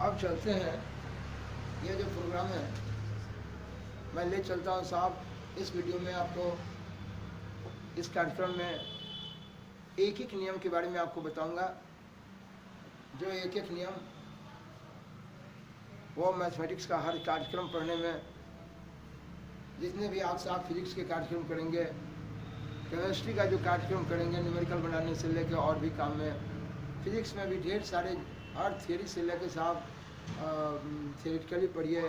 अब चलते हैं, ये जो प्रोग्राम है मैं ले चलता हूँ साहब। इस वीडियो में आपको, इस कार्यक्रम में एक एक नियम के बारे में आपको बताऊंगा। जो एक एक नियम वो मैथमेटिक्स का हर कार्यक्रम पढ़ने में, जितने भी आप फिजिक्स के कार्यक्रम करेंगे, केमिस्ट्री का जो कार्यक्रम करेंगे न्यूमेरिकल बनाने से लेकर और भी काम में, फिजिक्स में भी ढेर सारे हर थियरी से लेकर साहब थियोरिटिकली पढ़िए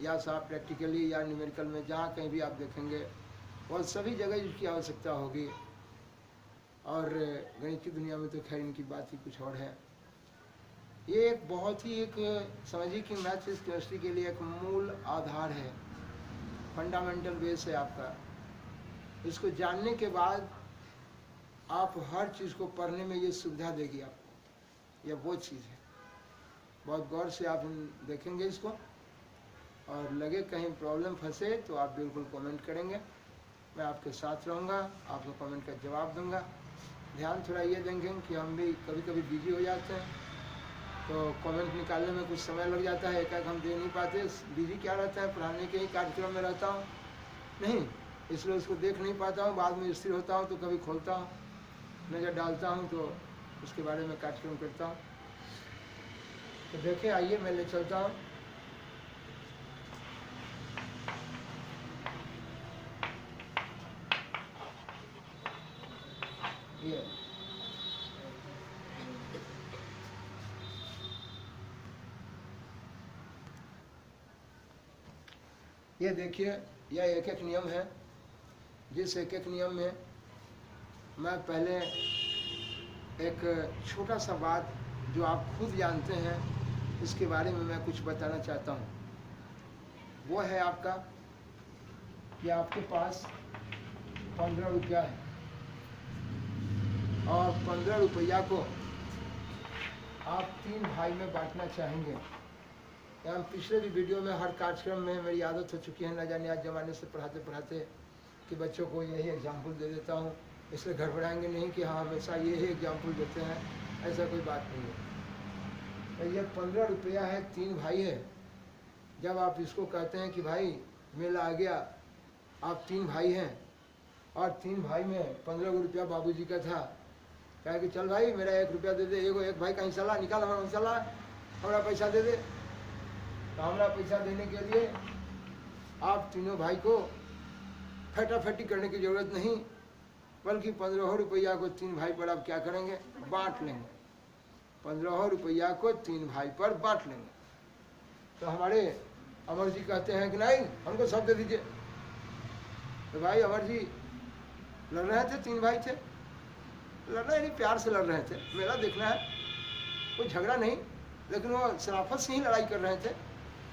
या साहब प्रैक्टिकली या न्यूमेरिकल में, जहाँ कहीं भी आप देखेंगे और सभी जगह इसकी आवश्यकता होगी। और गणित की दुनिया में तो खैर इनकी बात ही कुछ और है। ये एक बहुत ही एक समझिए कि मैथ फिजिक्स केमिस्ट्री के लिए एक मूल आधार है, फंडामेंटल बेस है आपका। इसको जानने के बाद आप हर चीज़ को पढ़ने में ये सुविधा देगी आपको। यह वो चीज़ है, बहुत गौर से आप देखेंगे इसको, और लगे कहीं प्रॉब्लम फंसे तो आप बिल्कुल कमेंट करेंगे, मैं आपके साथ रहूँगा, आपको कमेंट का जवाब दूंगा। ध्यान थोड़ा ये देंगे कि हम भी कभी कभी बिजी हो जाते हैं, तो कमेंट निकालने में कुछ समय लग जाता है, एक हम दे नहीं पाते। बिजी क्या रहता है, पढ़ाने के ही कार्यक्रम में रहता हूँ नहीं, इसलिए उसको देख नहीं पाता हूँ। बाद में स्थिर होता हूँ तो कभी खोलता हूँ, नज़र डालता हूँ तो उसके बारे में कार्यक्रम करता हूँ। तो देखें, आइए मैं ले चलता हूँ। ये देखिए, यह एक एक नियम है। जिस एक एक नियम में मैं पहले एक छोटा सा बात जो आप खुद जानते हैं इसके बारे में मैं कुछ बताना चाहता हूँ। वो है आपका कि आपके पास 15 रुपया है और 15 रुपया को आप 3 भाई में बांटना चाहेंगे। या पिछले भी वीडियो में हर कार्यक्रम में मेरी आदत हो चुकी है, न जाने आज ज़माने से पढ़ाते पढ़ाते, कि बच्चों को यही एग्जाम्पल दे देता हूँ, इसलिए घबराएंगे नहीं कि हाँ हमेशा यही एग्जाम्पल देते हैं, ऐसा कोई बात नहीं है। तो ये 15 रुपया है, 3 भाई है। जब आप इसको कहते हैं कि भाई मेला आ गया, आप 3 भाई हैं और 3 भाई में 15 रुपया बाबूजी का था, कहे कि चल भाई मेरा 1 रुपया दे दे, एक भाई का हिस्सा ला, निकाल हमारा हिस्सा ला, हमारा पैसा दे दे। तो हमारा पैसा देने के लिए आप तीनों भाई को फटाफटी करने की ज़रूरत नहीं, बल्कि 15 रुपया को 3 भाई पर आप क्या करेंगे, बांट लेंगे। 15 रुपया को 3 भाई पर बांट लेंगे। तो हमारे अमर जी कहते हैं कि नहीं, हमको सब दे दीजिए। तो भाई अमर जी लड़ रहे थे, 3 भाई थे, लड़ना यानी प्यार से लड़ रहे थे, मेला देखना है, कोई झगड़ा नहीं, लेकिन वो शराफत से ही लड़ाई कर रहे थे।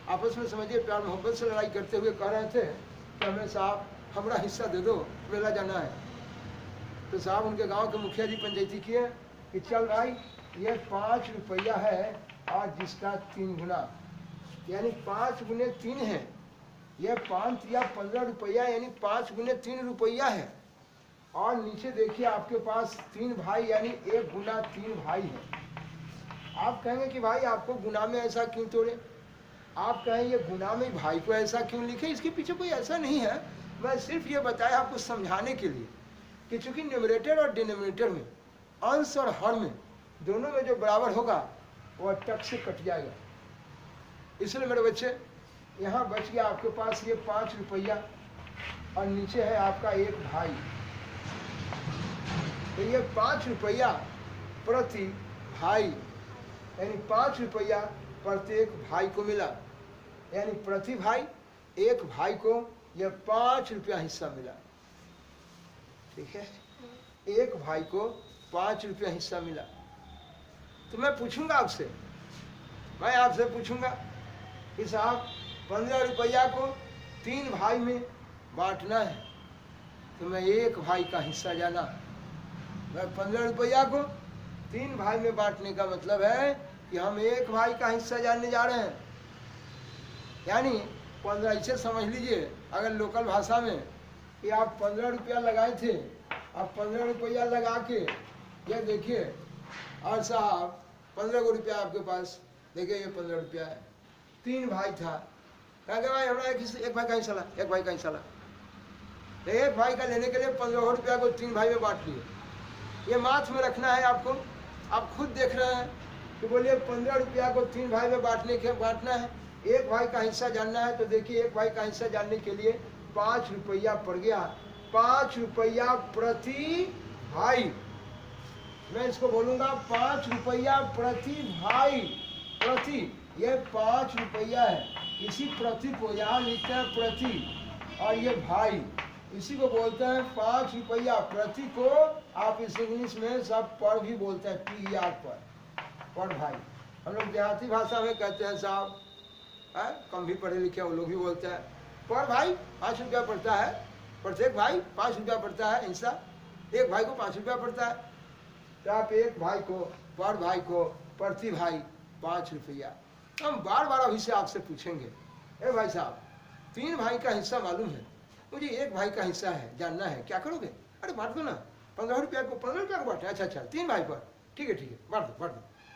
आपस में समझिए प्यार मोहब्बत से लड़ाई करते हुए कह रहे थे कि हमें साहब हमारा हिस्सा दे दो, मेला जाना है। तो साहब उनके गांव के मुखिया जी पंचायती किए कि चल भाई ये 5 रुपया है और जिसका 3 गुना, यानी 5 गुने 3 है, ये 5 या 15 रुपया यानी 5 गुने 3 रुपया है। और नीचे देखिए आपके पास 3 भाई यानी 1 गुना 3 भाई है। आप कहेंगे कि भाई आपको गुना में ऐसा क्यों तोड़े, आप कहें ये गुना में भाई को ऐसा क्यों लिखे, इसके पीछे कोई ऐसा नहीं है। मैं सिर्फ ये बताया आपको समझाने के लिए कि चूंकि न्यूमरेटर और डिनोमिनेटर में, अंश और हर में, दोनों में जो बराबर होगा वह टक से कट जाएगा। इसलिए मेरे बच्चे यहाँ बच गया आपके पास ये 5 रुपया और नीचे है आपका 1 भाई। तो ये 5 रुपया प्रति भाई यानी 5 रुपया प्रत्येक भाई को मिला, यानी प्रति भाई 1 भाई को यह 5 रुपया हिस्सा मिला। ठीक है, 1 भाई को 5 रुपया हिस्सा मिला। तो मैं पूछूंगा आपसे, मैं आपसे पूछूंगा कि साहब 15 रुपया को 3 भाई में बांटना है, तो मैं 1 भाई का हिस्सा जाना। मैं 15 रुपया को 3 भाई में बांटने का मतलब है कि हम 1 भाई का हिस्सा जानने जा रहे हैं। यानी 15, इसे समझ लीजिए अगर लोकल भाषा में कि आप 15 रुपया लगाए थे, आप 15 रुपया लगा के ये देखिए और साहब 15 रुपया आपके पास, देखिए ये 15 रुपया है। 3 भाई था, कहा भाई हमारा एक भाई का हिस्सा ला, एक भाई का हिस्सा ला। एक भाई का लेने के लिए 15 रुपया को 3 भाई में बांट लिए। ये माथ में रखना है आपको, आप खुद देख रहे हैं कि बोलिए 15 रुपया को 3 भाई में बांटना है। एक भाई का हिस्सा जानना है तो देखिए एक भाई का हिस्सा जानने के लिए 5 रुपया पड़ गया। 5 रुपया प्रति भाई, मैं इसको बोलूंगा 5 रुपया प्रति भाई। प्रति, ये 5 रुपया है, इसी प्रति को यहाँ लिखते हैं प्रति, और ये भाई, इसी को बोलते हैं 5 रुपया प्रति को। आप इस इंग्लिश में सब पर भी बोलते हैं, PR पर भाई। हम लोग देहाती भाषा में कहते हैं साहब, कम भी पढ़े लिखे वो लोग भी बोलते हैं पर भाई 5 रुपया पड़ता है, प्रत्येक भाई 5 रुपया पड़ता है हिस्सा, एक भाई को 5 रुपया पड़ता है। तो आप एक भाई को, पर भाई को, प्रति भाई 5 रुपया। हम बार बार अभी से आपसे पूछेंगे, ए भाई साहब 3 भाई का हिस्सा मालूम है, मुझे एक भाई का हिस्सा है जानना है, क्या करोगे? अरे बांट दो ना, 15 रुपया को 15 रुपया को बांटे। अच्छा 3 भाई पर, ठीक है बांट दो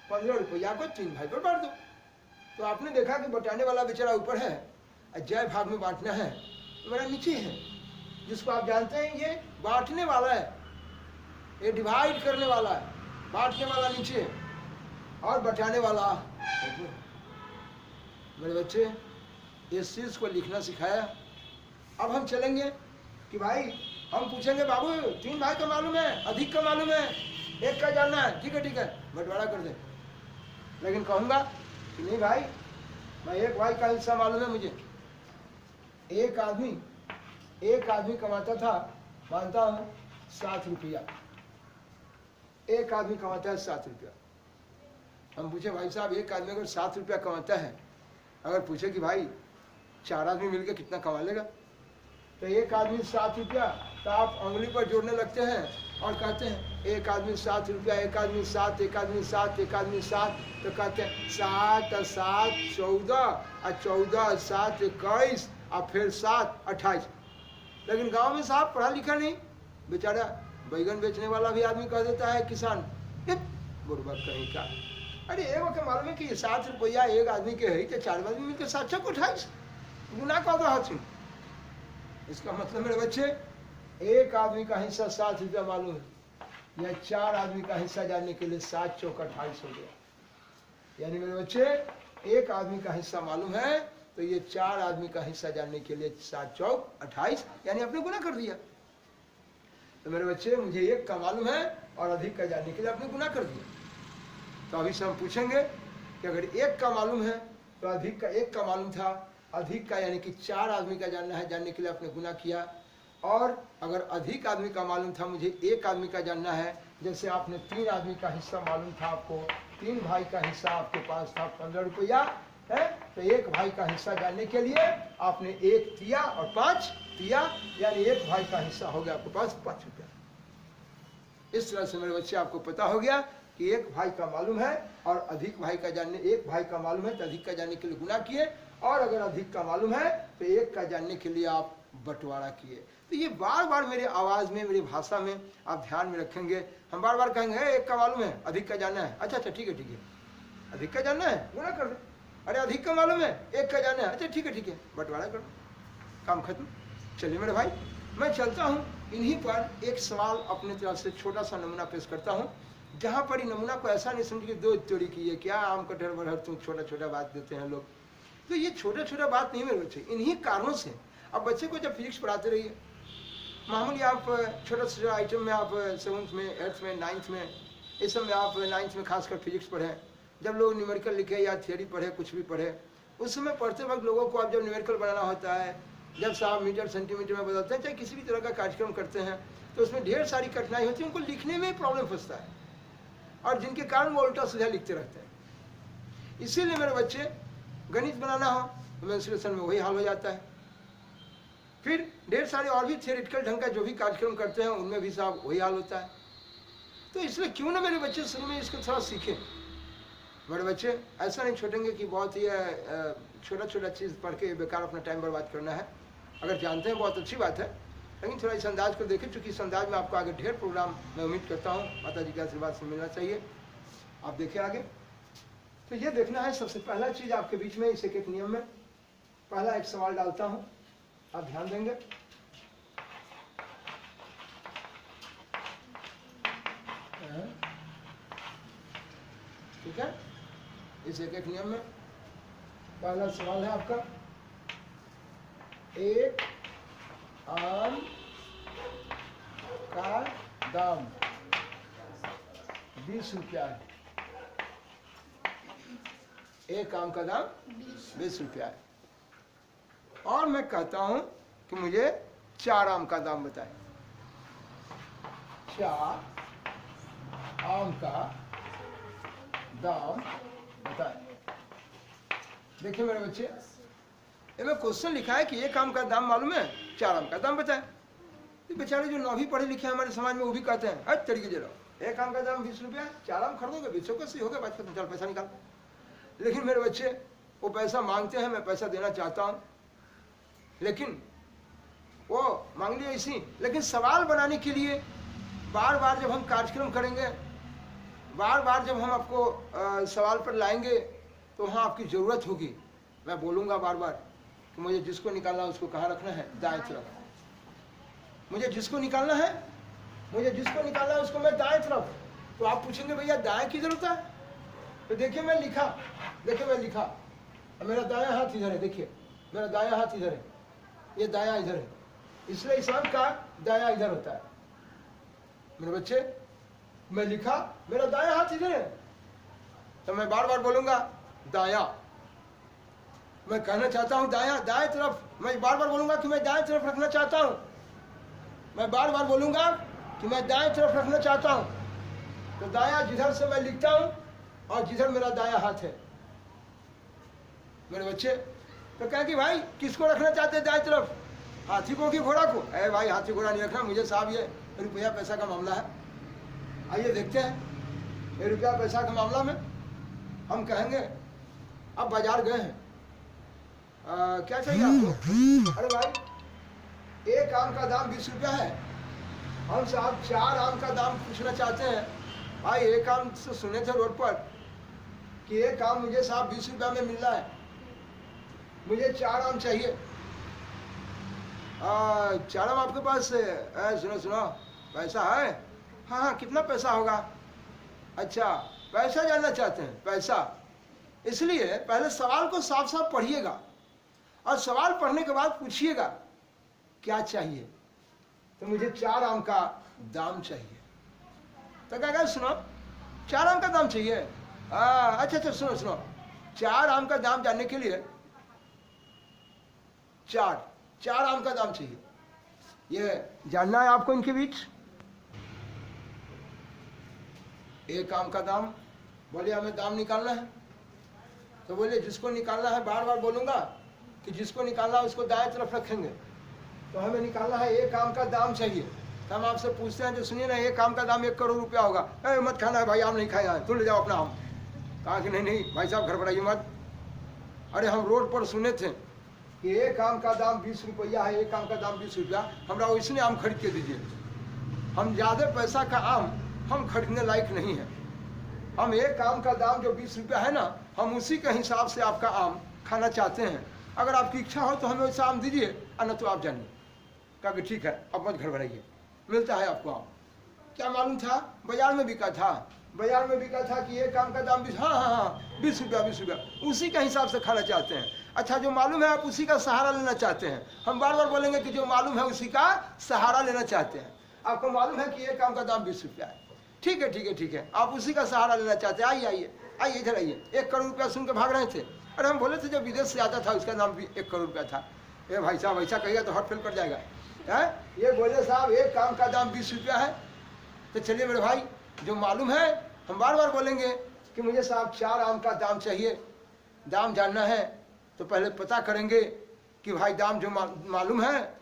15 रुपया को 3 भाई पर बांट दो। तो आपने देखा कि बटाने वाला बेचारा ऊपर है, जय भाग में बांटना है मेरा नीचे है, जिसको आप जानते हैं ये बांटने वाला है, ये डिवाइड करने वाला है। बांटने वाला नीचे और बटाने वाला ऊपर। मेरे बच्चे इस चीज को लिखना सिखाया। अब हम चलेंगे कि भाई हम पूछेंगे बाबू 3 भाई का मालूम है, अधिक का मालूम है, एक का जानना है, ठीक है बंटवारा कर दे। लेकिन कहूंगा कि नहीं भाई, मैं एक भाई का हिस्सा मालूम है मुझे। एक आदमी कमाता था, मानता हूं 7 रुपया, एक आदमी कमाता है 7 रुपया। हम पूछे भाई साहब एक आदमी अगर 7 रुपया कमाता है, अगर पूछे कि भाई 4 आदमी मिलकर कितना कमा लेगा, तो एक आदमी 7 रुपया, तो आप उंगली पर जोड़ने लगते हैं और कहते हैं एक आदमी 7 रुपया, एक आदमी 7, एक आदमी 7, एक आदमी 7, तो कहते हैं 7 और 7 14 और 14 और 7 21 और फिर 7 28। लेकिन गांव में साहब पढ़ा लिखा नहीं, बेचारा बैगन बेचने वाला भी आदमी कह देता है किसान बुढ़बक कहीं का। अरे एक मालूम है कि 7 रुपया एक आदमी के है, तो 4 आदमी मिलकर 7 को 28 गुना कर दो हाथ। इसका मतलब मेरे बच्चे एक आदमी का हिस्सा 7 रुपया मालूम है, या 4 आदमी का हिस्सा जानने के लिए 7 चौक 28 हो गया। यानी मेरे बच्चे एक आदमी का हिस्सा मालूम है तो ये 4 आदमी का हिस्सा जानने के लिए 7 चौक 28, यानी आपने गुना कर दिया। तो मेरे बच्चे मुझे एक का मालूम है और अधिक का जानने के लिए आपने गुना कर दिया। तो अभी से हम पूछेंगे कि अगर एक का मालूम है तो अधिक का, एक का मालूम था, अधिक का यानी कि 4 आदमी का जानना है, जानने के लिए आपने गुना किया। और अगर अधिक आदमी का मालूम था, मुझे एक आदमी का जानना है, जैसे आपने 3 आदमी का हिस्सा मालूम था, आपको 3 भाई का हिस्सा आपके पास था 15 रुपया है, तो एक भाई का हिस्सा जानने के लिए आपने 1 दिया और 5 दिया, यानी एक भाई का हिस्सा हो गया आपके पास 5 रुपया। इस तरह से मेरे बच्चे आपको पता हो गया कि एक भाई का मालूम है और अधिक भाई का जानने, एक भाई का मालूम है तो अधिक का जानने के लिए गुना किए, और अगर अधिक का मालूम है तो एक का जानने के लिए आप बंटवारा किए। तो ये बार बार मेरे आवाज में, मेरी भाषा में आप ध्यान में रखेंगे। हम बार बार कहेंगे एक का मालूम है, अधिक का जानना है, अच्छा ठीक है अधिक का जानना है, गुना कर दो। अरे अधिक का मालूम है, एक का जानना है, अच्छा ठीक है बंटवारा कर दो, काम खत्म। चलिए मेरे भाई मैं चलता हूँ, इन्हीं पर एक सवाल अपने तरफ से छोटा सा नमूना पेश करता हूँ, जहाँ पर इन नमूना को ऐसा नहीं समझिए 2 चोरी की है, क्या आम कटहल बरहर तुम छोटा छोटा बात देते हैं लोग। तो ये छोटा छोटा बात नहीं मेरे बच्चे, इन्हीं कारणों से अब बच्चे को जब फिजिक्स पढ़ाते रहिए, मामूली आप छोटा छोटा आइटम में आप 7th में 8th में 9th में, इस सब में आप 9th में खासकर फिजिक्स पढ़ें, जब लोग न्यूमेरिकल लिखे या थियोरी पढ़े, कुछ भी पढ़े, उस समय पढ़ते वक्त लोगों को अब जब न्यूमेरिकल बनाना होता है, जब साहब मीटर सेंटीमीटर में बदलते हैं, चाहे किसी भी तरह का कार्यक्रम करते हैं, तो उसमें ढेर सारी कठिनाई होती है, उनको लिखने में प्रॉब्लम फंसता है, और जिनके कारण वो उल्टा सीधा लिखते रहते हैं। इसीलिए मेरे बच्चे गणित बनाना हो तो मेंसुरेशन में वही हाल हो जाता है, फिर ढेर सारे और भी थियोरिटिकल ढंग का जो भी कार्यक्रम करते हैं उनमें भी साहब वही हाल होता है। तो इसलिए क्यों ना मेरे बच्चे शुरू में इसको थोड़ा सीखें। मेरे बच्चे ऐसा नहीं छोड़ेंगे कि बहुत ही छोटा छोटा चीज़ पढ़ के बेकार अपना टाइम बर्बाद करना है। अगर जानते हैं बहुत अच्छी बात है, लेकिन थोड़ा इस अंदाज को देखें, चूँकि इस अंदाज में आपको आगे ढेर प्रोग्राम मैं उम्मीद करता हूँ माता जी के आशीर्वाद से मिलना चाहिए। आप देखिए आगे तो ये देखना है सबसे पहला चीज आपके बीच में इस एक नियम में। पहला एक सवाल डालता हूं, आप ध्यान देंगे। ठीक है, इस एक नियम में पहला सवाल है आपका, एक आम का दाम 20 रुपया है। एक आम का दाम 20 रुपया है और मैं कहता हूं कि मुझे 4 आम का दाम बताएं। 4 आम का दाम बताएं। देखिए मेरे बच्चे, इसमें क्वेश्चन लिखा है कि एक आम का दाम मालूम है, 4 आम का दाम बताएं। तो बेचारे जो 9वीं पढ़े लिखे हैं हमारे समाज में वो भी कहते हैं हर तरीके से लो, एक आम का दाम 20 रुपया, 4 आम खरीदोगे 20 कैसे हो गया, बात खत्म, चल पैसा निकाल। लेकिन मेरे बच्चे वो पैसा मांगते हैं, मैं पैसा देना चाहता हूँ, लेकिन वो मांग लिया इसी। लेकिन सवाल बनाने के लिए बार बार जब हम कार्यक्रम करेंगे, बार बार जब हम आपको सवाल पर लाएंगे, तो वहाँ आपकी ज़रूरत होगी। मैं बोलूँगा बार बार कि मुझे जिसको निकालना है उसको कहाँ रखना है, दाएं तरफ। मुझे जिसको निकालना है, मुझे जिसको निकालना है उसको मैं दाएं तरफ। तो आप पूछेंगे भैया दाएं की जरूरत है? तो देखिए मैं लिखा, देखिए मैं लिखा, मेरा दायां हाथ इधर है, देखिए मेरा दायां हाथ इधर है, ये दायां इधर है, इसलिए इस आम का दायां इधर होता है। मेरे बच्चे मैं लिखा, मेरा दायां हाथ इधर है, तो मैं बार बार बोलूंगा दायां। मैं कहना चाहता हूं दायां, दाएं तरफ। मैं बार बार बोलूंगा कि मैं दाएं तरफ रखना चाहता हूं। मैं बार बार बोलूंगा कि मैं दाएं तरफ रखना चाहता हूं। तो दायां जिधर से मैं लिखता हूं और जिधर मेरा दायां हाथ है। मेरे बच्चे तो कहें कि भाई किसको रखना चाहते हैं दाएं तरफ, हाथी को कि घोड़ा को? अरे भाई हाथी घोड़ा नहीं रखना मुझे साहब, ये रुपया पैसा का मामला है। आइए देखते हैं, ये रुपया पैसा का मामला में हम कहेंगे अब बाजार गए हैं, क्या चाहिए आपको? अरे भाई एक आम का दाम 20 रुपया है, हम साहब 4 आम का दाम पूछना चाहते हैं। भाई एक आम से सुने थे रोड पर कि एक आम मुझे साहब 20 रुपया में मिल रहा है, मुझे 4 आम चाहिए। 4 आम आपके पास? सुनो सुनो, पैसा है? हाँ हाँ, कितना पैसा होगा? अच्छा पैसा जानना चाहते हैं, पैसा। इसलिए पहले सवाल को साफ साफ पढ़िएगा और सवाल पढ़ने के बाद पूछिएगा क्या चाहिए। तो मुझे 4 आम का दाम चाहिए। तो क्या कहा, सुनो 4 आम का दाम चाहिए? अच्छा अच्छा सुनो सुनो, 4 आम का दाम जानने के लिए 4 आम का दाम चाहिए, ये जानना है आपको। इनके बीच एक आम का दाम, बोले हमें दाम निकालना है। तो बोले जिसको निकालना है, बार बार बोलूंगा कि जिसको निकालना है उसको दाएं तरफ रखेंगे। तो हमें निकालना है, एक आम का दाम चाहिए। तो हम आपसे पूछते हैं, जो सुनिए ना, एक आम का दाम 1 करोड़ रुपया होगा। मत खाना है भाई, आम नहीं खाया है, तुम ले जाओ अपना आम। कहा कि नहीं नहीं भाई साहब गड़बड़ाइए मत। अरे हम रोड पर सुने थे कि एक आम का दाम 20 रुपया है, एक आम का दाम 20 रुपया, हमरा वैसने आम खरीद के दीजिए। हम ज़्यादा पैसा का आम हम खरीदने लायक नहीं है। हम एक आम का दाम जो 20 रुपया है ना, हम उसी के हिसाब से आपका आम खाना चाहते हैं। अगर आपकी इच्छा हो तो हमें वैसा आम दीजिए, और न तो आप जानिए। कहा कि ठीक है, अब मत गड़बड़ाइए, मिलता है आपको आम। क्या मालूम था, बाजार में बिका था, बाजार में बिका था कि एक आम का दाम 20, हाँ 20 रुपया 20 रुपया, उसी के हिसाब से खाना चाहते हैं। अच्छा जो मालूम है आप उसी का सहारा लेना चाहते हैं। हम बार बार बोलेंगे कि जो मालूम है उसी का सहारा लेना चाहते हैं। आपको मालूम है कि एक आम का दाम 20 रुपया है, ठीक है ठीक है ठीक है, आप उसी का सहारा लेना चाहते हैं। आइए आइए आइए, इधर आइए। 1 करोड़ रुपया सुन के भाग रहे थे। अरे हम बोले थे जब विदेश से आता था उसका नाम भी 1 करोड़ रुपया था। ये भाई साहब ऐसा कहिएगा तो हार्ट फेल कर जाएगा है। ये बोले साहब एक आम का दाम 20 रुपया है। तो चलिए मेरे भाई, जो मालूम है हम बार बार बोलेंगे कि मुझे साहब 4 आम का दाम चाहिए। दाम जानना है तो पहले पता करेंगे कि भाई दाम जो मालूम है,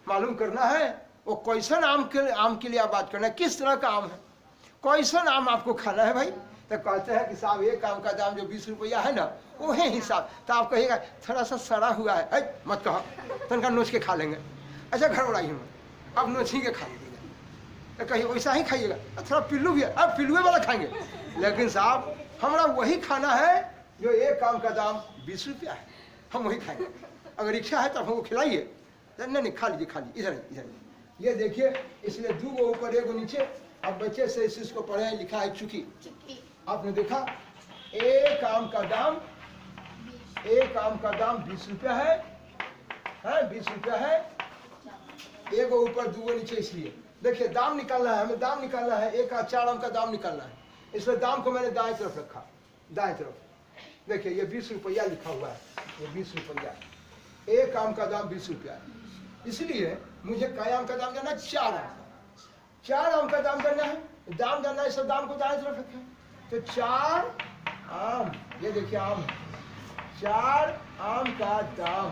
मालूम करना है वो कैसन आम के लिए आप बात करना है, किस तरह का आम है, कैसन आम आपको खाना है भाई। तो कहते हैं कि साहब एक आम का दाम जो 20 रुपया है ना, वो है हिसाब। तो आप कहिएगा थोड़ा सा सड़ा हुआ है, मत कहो, तनका नोच के खा लेंगे। अच्छा गड़बड़ाइए मत, आप नोच ही के खा लीजिएगा। तो कहिए वैसा ही खाइएगा, थोड़ा पिल्लू भी है, अब पिल्लुए वाला खाएंगे। लेकिन साहब हमारा वही खाना है जो एक आम का दाम 20 रुपया है, हम वही खाएंगे। अगर इच्छा है तो हमको खिलाइए। नहीं खा लीजिए, खा लीजिए, इधर ये देखिए, इसलिए 2 गो ऊपर 1 गो नीचे। अब बच्चे से इस को पढ़े, लिखा है चुकी। आपने देखा एक आम का दाम 20 रुपया है, 20 रुपया है। 1 गो ऊपर 2 गो नीचे, इसलिए देखिए दाम निकालना है, हमें दाम निकालना है। 4 आम का दाम निकालना है, इसलिए दाम को मैंने दाएं तरफ रखा, दाएं तरफ। देखिए ये 20 रुपया लिखा हुआ है, ये 20 रुपया। एक आम का दाम 20 रुपया है, इसलिए मुझे कई आम का दाम जानना है? 4 आम का। 4 आम का दाम जानना है, दाम जानना है, इसलिए दाम को दाएं तरफ रखें। तो 4 आम, ये देखिए आम है, 4 आम का दाम,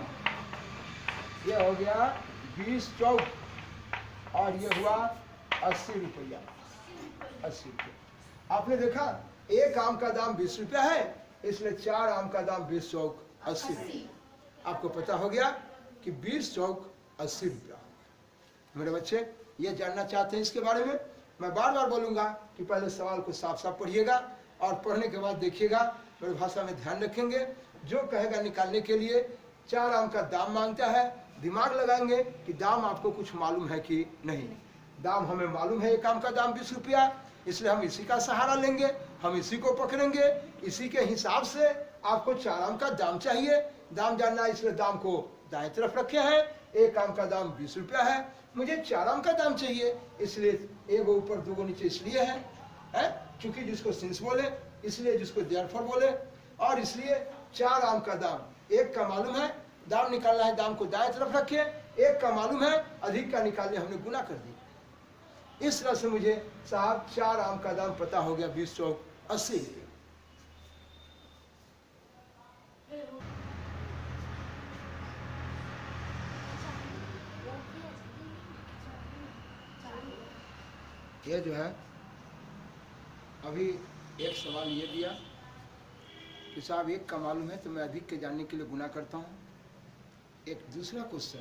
ये हो गया 20 चौक, और ये हुआ 80 रुपया। 80 रुपया। आपने देखा एक आम का दाम 20 रुपया है, इसलिए 4 आम का दाम 20 चौक 80 रुपया। आपको पता हो गया कि 20 चौक 80 रुपया। मेरे बच्चे ये जानना चाहते हैं इसके बारे में, मैं बार बार बोलूंगा कि पहले सवाल को साफ साफ पढ़िएगा, और पढ़ने के बाद देखिएगा, मेरी भाषा में ध्यान रखेंगे। जो कहेगा निकालने के लिए 4 आम का दाम मांगता है, दिमाग लगाएंगे कि दाम आपको कुछ मालूम है कि नहीं। दाम हमें मालूम है, एक आम का दाम 20 रुपया, इसलिए हम इसी का सहारा लेंगे, हम इसी को पकड़ेंगे। इसी के हिसाब से आपको 4 आम का दाम चाहिए, दाम जानना है, इसलिए दाम को दाएं तरफ रखे हैं। एक आम का दाम 20 रुपया है, मुझे 4 आम का दाम चाहिए, इसलिए 1 गो ऊपर 2 गो नीचे इसलिए है क्योंकि जिसको सिंस बोले, इसलिए जिसको देयरफॉर बोले, और इसलिए 4 आम का दाम। एक का मालूम है, दाम निकालना है, दाम को दाएं तरफ रखे। एक का मालूम है, अधिक का निकालने हमने गुना कर दिया। इस तरह से मुझे साहब 4 आम का दाम पता हो गया, 20 चौक 80 रुपये। ये जो है अभी एक सवाल ये दिया कि साहब एक का मालूम है तो मैं अधिक के जानने के लिए गुना करता हूँ। एक दूसरा क्वेश्चन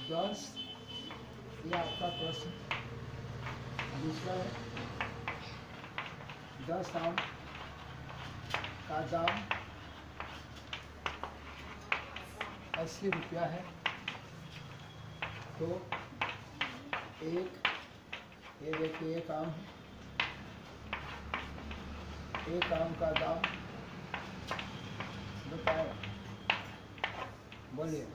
10, ये आपका प्रश्न दूसरा है, 10 आम का दाम 80 रुपया है, तो ये देखिए एक आम है, एक आम का दाम बताओ, बोलिए।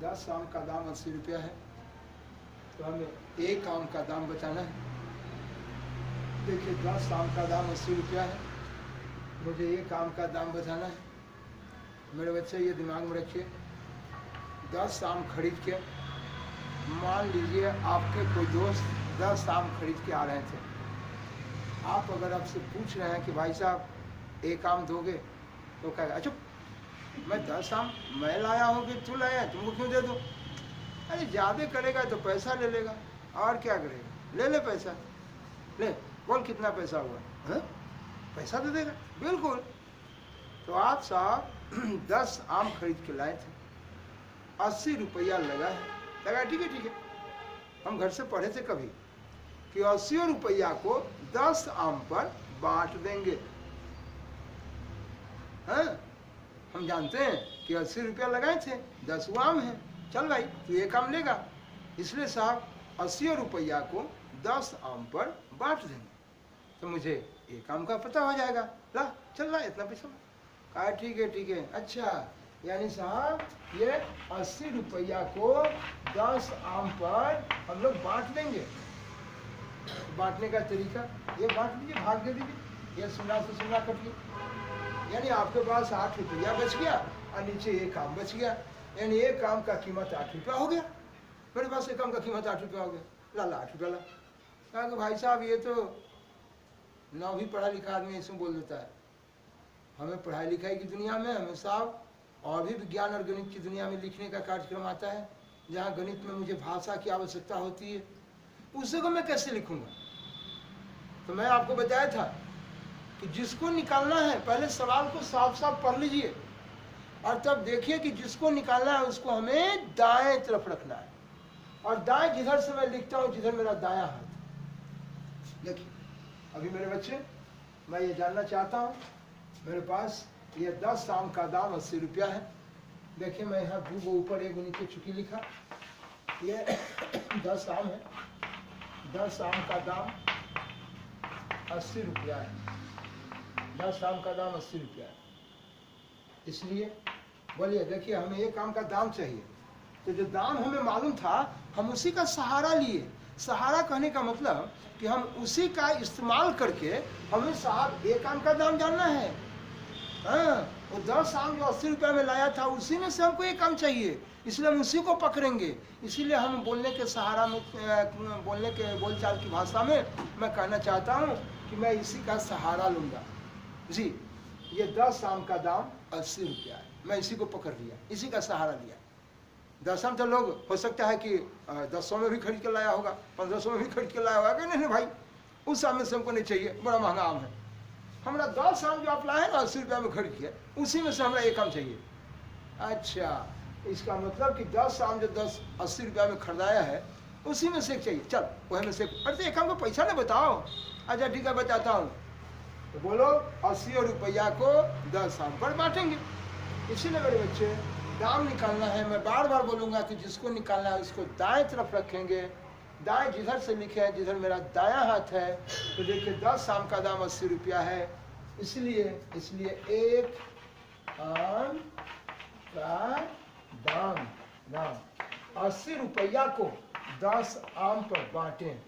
10 आम का दाम 80 रुपया है, तो हमें एक आम का दाम बताना है। देखिए 10 आम का दाम 80 रुपया है, मुझे एक आम का दाम बताना है। मेरे बच्चे ये दिमाग में रखिए, 10 आम खरीद के, मान लीजिए आपके कोई दोस्त 10 आम खरीद के आ रहे थे। आप अगर आपसे पूछ रहे हैं कि भाई साहब एक आम दोगे, तो कहेगा अच्छा मैं 10 आम मैं लाया हूँ कि तू लाया, तुमको क्यों दे दूँ? अरे ज़्यादा करेगा तो पैसा ले लेगा, और क्या करेगा, ले ले पैसा, ले बोल कितना पैसा हुआ है, पैसा दे देगा, बिल्कुल। तो आप साहब 10 आम खरीद के लाए थे, 80 रुपया लगा है, लगा ठीक है। हम घर से पढ़े थे कभी कि 80 रुपया को 10 आम पर बांट देंगे, हैं? हम जानते हैं कि 80 रुपया लगाए थे, 10 आम है, चल भाई तू एक आम लेगा, इसलिए साहब 80 रुपया को 10 आम पर बांट देंगे, तो मुझे एक आम का पता हो जाएगा। ला चल ला इतना पैसा, कहा ठीक है। अच्छा यानी साहब ये 80 रुपया को 10 आम पर हम लोग बांट देंगे। बांटने का तरीका ये, बांट दीजिए, भाग दे दीजिए, ये 16 से 16 कटिए, यानी आपके पास 8 रुपया बच गया और नीचे एक आम बच गया, यानी एक आम का कीमत 8 रुपया हो गया। मेरे पास एक आम का कीमत 8 रुपया हो गया, ला 8 रुपया ला। कहा कि भाई साहब ये तो ना भी पढ़ा लिखा आदमी इसमें बोल देता है, हमें पढ़ाई लिखाई की दुनिया में, हमें साहब और भी विज्ञान और गणित की दुनिया में लिखने का कार्यक्रम आता है, जहाँ गणित में मुझे भाषा की आवश्यकता होती है, उसे को मैं कैसे लिखूंगा? तो मैं आपको बताया था कि जिसको निकालना है पहले सवाल को साफ साफ पढ़ लीजिए, और तब देखिए कि जिसको निकालना है उसको हमें दाएं तरफ रखना है, और दाएं जिधर से मैं लिखता हूँ, जिधर मेरा दायां हाथ। देखिए अभी मेरे बच्चे मैं ये जानना चाहता हूँ, मेरे पास ये 10 आम का दाम 80 रुपया है। देखिए मैं यहाँ 2 गो ऊपर 1 गो नीचे चुकी लिखा, ये 10 आम है, 10 आम का दाम 80 रुपया है, 10 आम का दाम 80 रुपया है। इसलिए बोलिए, देखिए हमें एक आम का दाम चाहिए, तो जो दाम हमें मालूम था हम उसी का सहारा लिए। सहारा कहने का मतलब कि हम उसी का इस्तेमाल करके हमें साहब एक आम का दाम जानना है। हाँ, वो 10 आम जो 80 रुपये में लाया था उसी में से हमको एक आम चाहिए, इसलिए हम उसी को पकड़ेंगे। इसीलिए हम बोलने के सहारा में, बोलने के बोलचाल की भाषा में मैं कहना चाहता हूँ कि मैं इसी का सहारा लूँगा। जी, ये 10 आम का दाम 80 रुपया है, मैं इसी को पकड़ लिया, इसी का सहारा लिया। 10 आम तो लोग हो सकता है कि 1000 में भी खरीद के लाया होगा, 1500 में भी खरीद के लाया होगा कि नहीं भाई, उस आम में से हमको नहीं चाहिए, बड़ा महंगा आम है। हमारा 10 आम जो आप लाए ना 80 रुपया में खरीद के, उसी में से हमारा एक आम चाहिए। अच्छा, इसका मतलब कि 10 आम जो 80 रुपया में खरीदाया है उसी में से एक चाहिए। चल वही में से, अरे तो एक आम को पैसा ना बताओ। अच्छा ठीक है बताता हूँ, तो बोलो 80 रुपया को 10 आम पर बांटेंगे। इसीलिए मेरे बच्चे दाम निकालना है, मैं बार बार बोलूँगा कि जिसको निकालना है उसको दाएं तरफ रखेंगे, दाएं जिधर से लिखे है, जिधर मेरा दायां हाथ है। तो देखिए 10 आम का दाम 80 रुपया है, इसलिए एक आम का दाम 80 रुपया को 10 आम पर बांटें।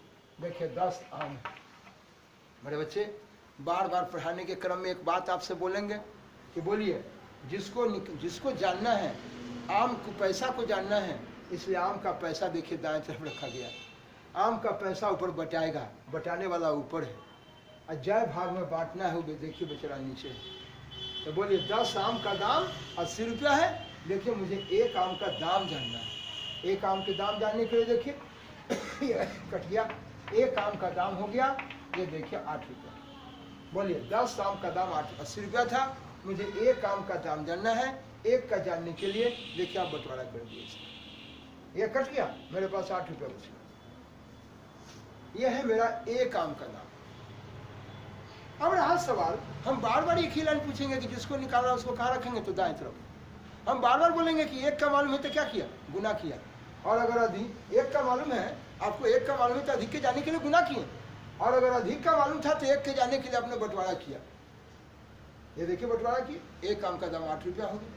देखिए 10 आम है। मेरे बच्चे बार बार पढ़ाने के क्रम में एक बात आपसे बोलेंगे कि बोलिए, जिसको जानना है, आम को पैसा को जानना है, इसलिए आम का पैसा देखिए दाएं तरफ रखा गया। आम का पैसा ऊपर बटाएगा, बटाने वाला ऊपर है, और जय भाग में बांटना है वो देखिए बेचारा नीचे है। तो बोलिए 10 आम का दाम 80 रुपया है। देखिए मुझे एक आम का दाम जानना है। एक आम के दाम जानने के लिए देखिए कट गया, एक आम का दाम हो गया, ये देखिए 8 रुपया। बोलिए 10 आम का दाम 80 रुपया था, मुझे एक आम का दाम जानना है। एक का जानने के लिए देखिए आप बंटवारा कर दिए, ये कट गया, मेरे पास 8 रुपया बच गया। यह है मेरा एक आम का दाम। अब रहा सवाल, हम बार बार एक ही लाइन पूछेंगे कि जिसको निकालना उसको कहाँ रखेंगे, तो दाएं तरफ। हम बार बार बोलेंगे कि एक का मालूम है तो क्या किया, गुना किया। और अगर अधिक, एक का मालूम है आपको, एक का मालूम है तो अधिक के जाने के लिए गुना किए, और अगर अधिक का मालूम था तो एक के जाने के लिए आपने बंटवारा किया। ये देखिए बंटवारा किया, एक आम का दाम 8 रुपया हो गया।